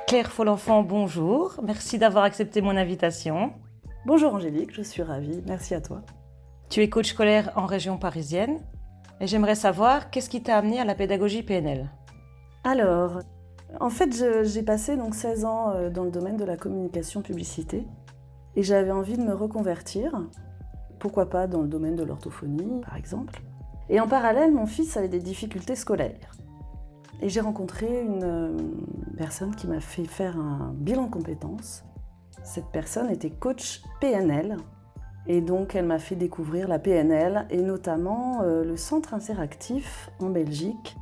Claire Folenfant, bonjour. Merci d'avoir accepté mon invitation. Bonjour Angélique, je suis ravie. Merci à toi. Tu es coach scolaire en région parisienne et j'aimerais savoir qu'est-ce qui t'a amené à la pédagogie PNL. Alors, en fait, j'ai passé donc 16 ans dans le domaine de la communication publicité et j'avais envie de me reconvertir. Pourquoi pas dans le domaine de l'orthophonie, par exemple. Et en parallèle, mon fils avait des difficultés scolaires. Et j'ai rencontré une personne qui m'a fait faire un bilan de compétences. Cette personne était coach PNL. Et donc, elle m'a fait découvrir la PNL et notamment le centre interactif en Belgique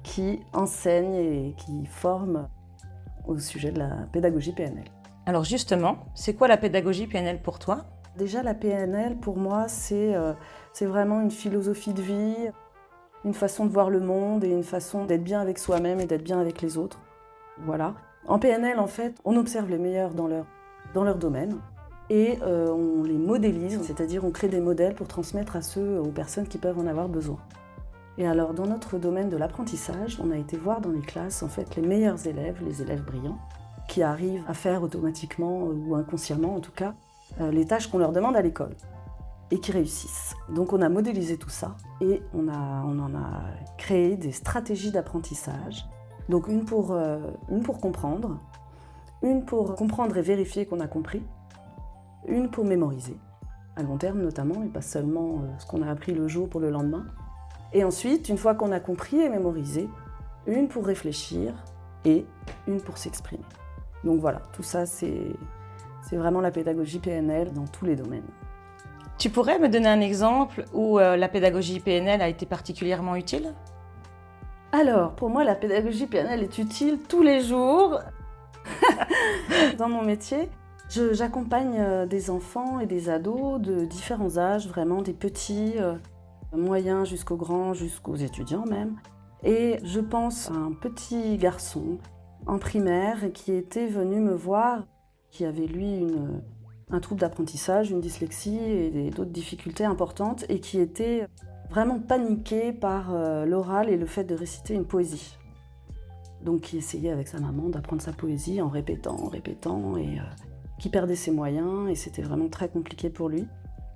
qui enseigne et qui forme au sujet de la pédagogie PNL. Alors justement, c'est quoi la pédagogie PNL pour toi ? Déjà, la PNL, pour moi, c'est vraiment une philosophie de vie, une façon de voir le monde et une façon d'être bien avec soi-même et d'être bien avec les autres. Voilà. En PNL, en fait, on observe les meilleurs dans leur domaine et on les modélise, c'est-à-dire on crée des modèles pour transmettre aux personnes qui peuvent en avoir besoin. Et alors, dans notre domaine de l'apprentissage, on a été voir dans les classes, en fait, les meilleurs élèves, les élèves brillants, qui arrivent à faire automatiquement ou inconsciemment, en tout cas, les tâches qu'on leur demande à l'école et qui réussissent. Donc on a modélisé tout ça et on en a créé des stratégies d'apprentissage. Donc une pour comprendre, une pour comprendre et vérifier qu'on a compris, une pour mémoriser, à long terme notamment, et pas seulement ce qu'on a appris le jour pour le lendemain. Et ensuite, une fois qu'on a compris et mémorisé, une pour réfléchir et une pour s'exprimer. Donc voilà, tout ça c'est vraiment la pédagogie PNL dans tous les domaines. Tu pourrais me donner un exemple où la pédagogie PNL a été particulièrement utile ? Alors, pour moi, la pédagogie PNL est utile tous les jours dans mon métier. J'accompagne des enfants et des ados de différents âges, vraiment des petits, moyens jusqu'aux grands, jusqu'aux étudiants même. Et je pense à un petit garçon en primaire qui était venu me voir, qui avait lui un trouble d'apprentissage, une dyslexie et d'autres difficultés importantes et qui était vraiment paniqué par l'oral et le fait de réciter une poésie. Donc qui essayait avec sa maman d'apprendre sa poésie en répétant et qui perdait ses moyens et c'était vraiment très compliqué pour lui.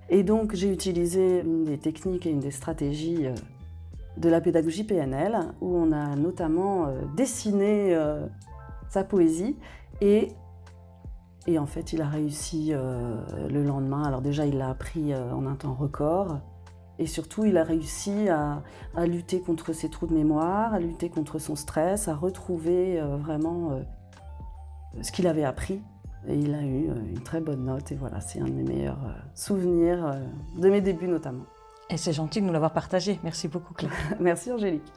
Et donc j'ai utilisé une des techniques et une des stratégies de la pédagogie PNL où on a notamment dessiné sa poésie et en fait, il a réussi le lendemain. Alors déjà, il l'a appris en un temps record. Et surtout, il a réussi à lutter contre ses trous de mémoire, à lutter contre son stress, à retrouver vraiment ce qu'il avait appris. Et il a eu une très bonne note. Et voilà, c'est un de mes meilleurs souvenirs de mes débuts notamment. Et c'est gentil de nous l'avoir partagé. Merci beaucoup, Claire. Merci Angélique.